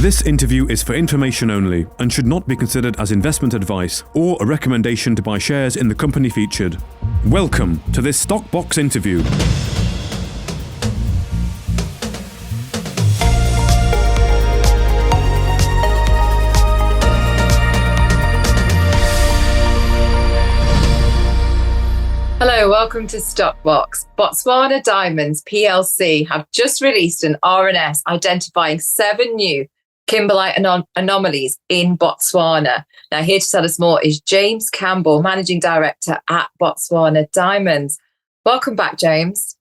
This interview is for information only and should not be considered as investment advice or a recommendation to buy shares in the company featured. Welcome to this Stock Box interview. Hello, welcome to Stockbox. Botswana Diamonds PLC have just released an RNS identifying 7 new Kimberlite anomalies in Botswana. Now, here to tell us more is James Campbell, Managing Director at Botswana Diamonds. Welcome back, James.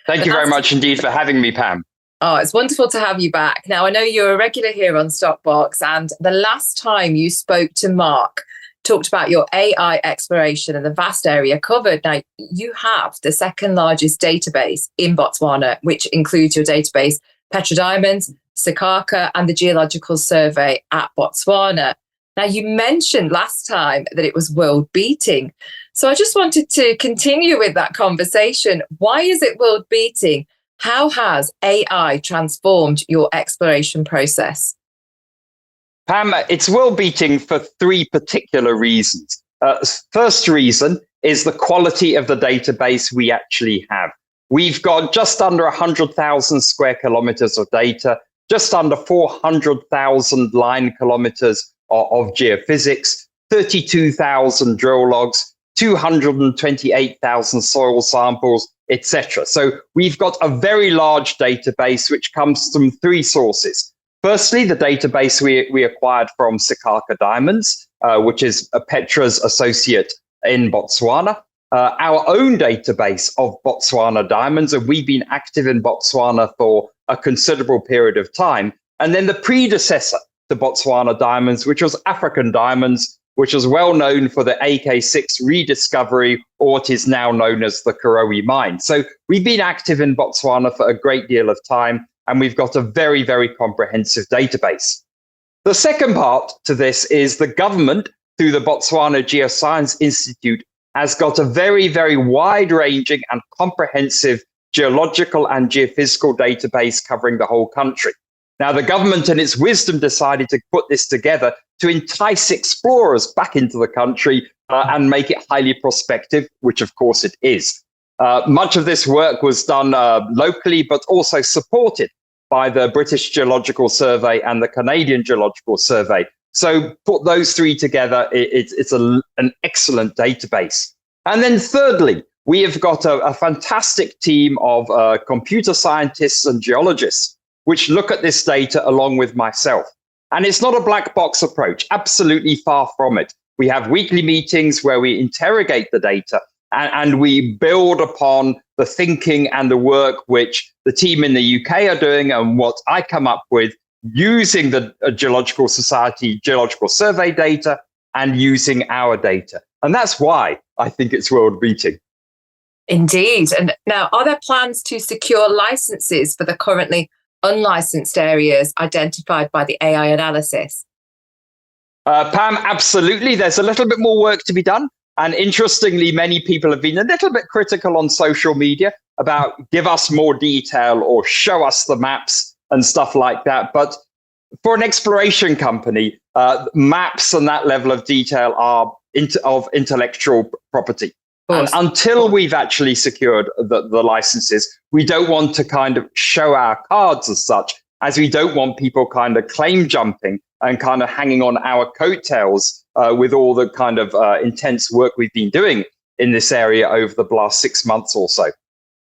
Thank you very much indeed for having me, Pam. Oh, it's wonderful to have you back. Now, I know you're a regular here on Stockbox, and the last time you spoke to Mark, talked about your AI exploration and the vast area covered. Now, you have the second largest database in Botswana, which includes your database, Petra Diamonds, Sakaka, and the Geological Survey at Botswana. Now, you mentioned last time that it was world beating. So I just wanted to continue with that conversation. Why is it world beating? How has AI transformed your exploration process? Pam, it's world beating for 3 particular reasons. First reason is the quality of the database we actually have. We've got just under 100,000 square kilometers of data, just under 400,000 line kilometers of geophysics, 32,000 drill logs, 228,000 soil samples, etc. So we've got a very large database which comes from 3 sources. Firstly, the database we acquired from Sakaka Diamonds, which is a Petra's associate in Botswana. Our own database of Botswana Diamonds, and we've been active in Botswana for a considerable period of time. And then the predecessor to Botswana Diamonds, which was African Diamonds, which is well known for the AK6 rediscovery, or what is now known as the Karowe mine. So we've been active in Botswana for a great deal of time, and we've got a very, very comprehensive database. The second part to this is the government, through the Botswana Geoscience Institute, has got a very, very wide-ranging and comprehensive geological and geophysical database covering the whole country. Now, the government, in its wisdom, decided to put this together to entice explorers back into the country and make it highly prospective, which, of course, it is. Much of this work was done locally, but also supported by the British Geological Survey and the Canadian Geological Survey. So put those 3 together, it's an excellent database. And then thirdly, we have got a fantastic team of computer scientists and geologists, which look at this data along with myself. And it's not a black box approach, absolutely far from it. We have weekly meetings where we interrogate the data, and we build upon the thinking and the work which the team in the UK are doing and what I come up with using the Geological Society Geological Survey data and using our data. And that's why I think it's world beating. Indeed. And now, are there plans to secure licenses for the currently unlicensed areas identified by the AI analysis? Pam, absolutely. There's a little bit more work to be done. And interestingly, many people have been a little bit critical on social media about give us more detail or show us the maps and stuff like that. But for an exploration company, maps and that level of detail are of intellectual property. And until we've actually secured the licenses, we don't want to kind of show our cards as such, as we don't want people kind of claim jumping and kind of hanging on our coattails with all the kind of intense work we've been doing in this area over the last 6 months or so.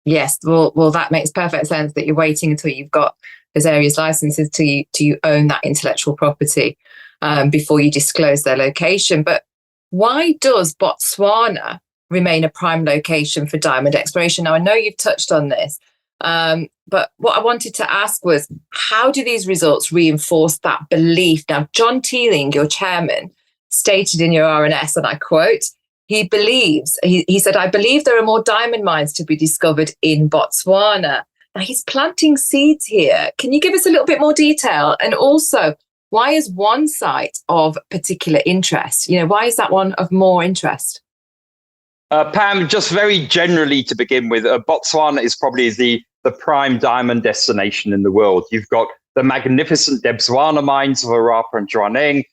Yes, well, that makes perfect sense that you're waiting until you've got those areas licenses to you own that intellectual property before you disclose their location. But why does Botswana remain a prime location for diamond exploration? Now, I know you've touched on this, but what I wanted to ask was, how do these results reinforce that belief? Now, John Teeling, your chairman, stated in your RNS, and I quote, he said, "I believe there are more diamond mines to be discovered in Botswana." Now, he's planting seeds here. Can you give us a little bit more detail? And also, why is one site of particular interest? Why is that one of more interest? Pam, just very generally to begin with, Botswana is probably the prime diamond destination in the world. You've got the magnificent Botswana mines of Arapa and Jwaneng,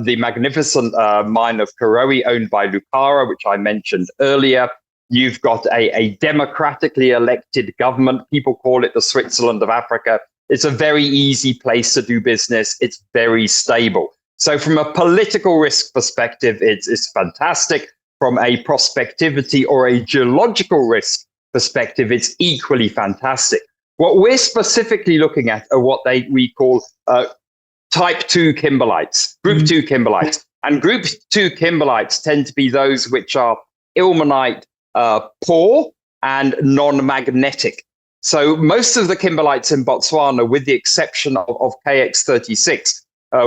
the magnificent mine of Karowe owned by Lucara, which I mentioned earlier. You've got a democratically elected government. People call it the Switzerland of Africa. It's a very easy place to do business. It's very stable. So from a political risk perspective, it's fantastic. From a prospectivity or a geological risk perspective, it's equally fantastic. What we're specifically looking at are what we call type 2 kimberlites, group 2 kimberlites. And group 2 kimberlites tend to be those which are ilmenite poor and non-magnetic. So most of the kimberlites in Botswana, with the exception of KX36,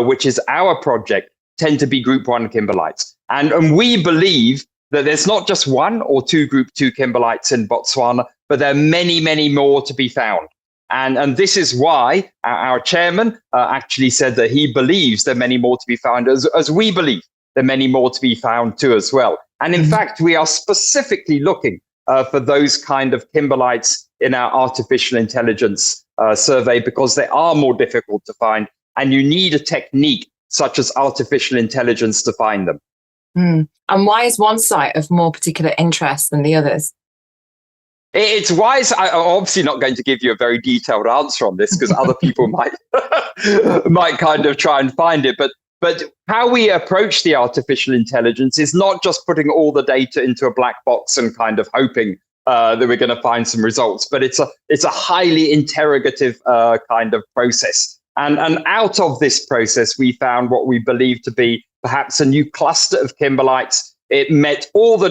which is our project, tend to be group 1 kimberlites. And we believe that there's not just 1 or 2 group 2 kimberlites in Botswana, but there are many, many more to be found. And this is why our chairman actually said that he believes there are many more to be found, as we believe there are many more to be found too as well. And in fact, we are specifically looking for those kind of kimberlites in our artificial intelligence survey because they are more difficult to find, and you need a technique such as artificial intelligence to find them. And why is one site of more particular interest than the others? It's wise. I'm obviously not going to give you a very detailed answer on this because other people might kind of try and find it. But how we approach the artificial intelligence is not just putting all the data into a black box and kind of hoping that we're going to find some results, but it's a highly interrogative kind of process. And out of this process, we found what we believe to be perhaps a new cluster of kimberlites. It met all the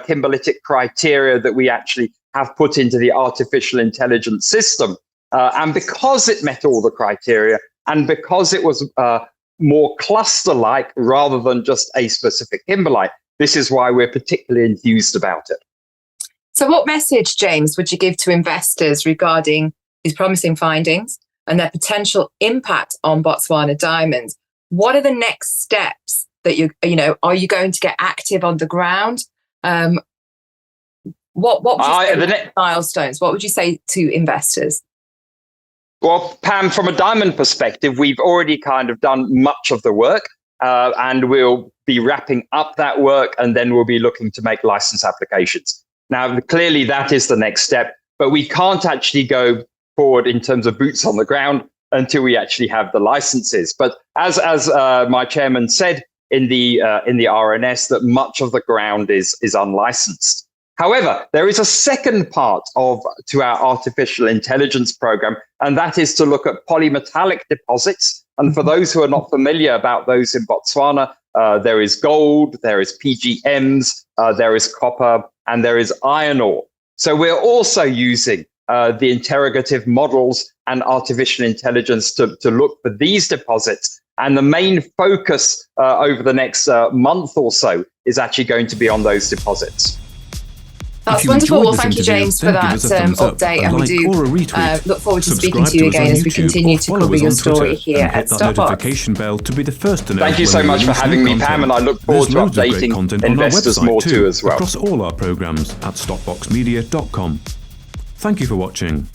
kimberlitic criteria that we actually have put into the artificial intelligence system. And because it met all the criteria and because it was more cluster-like rather than just a specific kimberlite, this is why we're particularly enthused about it. So what message, James, would you give to investors regarding these promising findings and their potential impact on Botswana Diamonds? What are the next steps that are you going to get active on the ground? What would you say milestones? What would you say to investors? Well, Pam, from a diamond perspective, we've already kind of done much of the work, and we'll be wrapping up that work, and then we'll be looking to make license applications. Now, clearly that is the next step, but we can't actually go forward in terms of boots on the ground until we actually have the licenses. But as my chairman said in the RNS, that much of the ground is unlicensed. However, there is a second part to our artificial intelligence program, and that is to look at polymetallic deposits. And for those who are not familiar about those in Botswana, there is gold, there is PGMs, there is copper, and there is iron ore. So we're also using the interrogative models and artificial intelligence to look for these deposits. And the main focus over the next month or so is actually going to be on those deposits. That's wonderful. Well, thank you, James, for that update. And we do look forward to speaking to you again as we continue to cover your story here at Stockbox. Notification bell to be the first to know. Thank you so much for having me, Pam, and I look forward to updating investors more too as well. Across all our programs at stockboxmedia.com. Thank you for watching.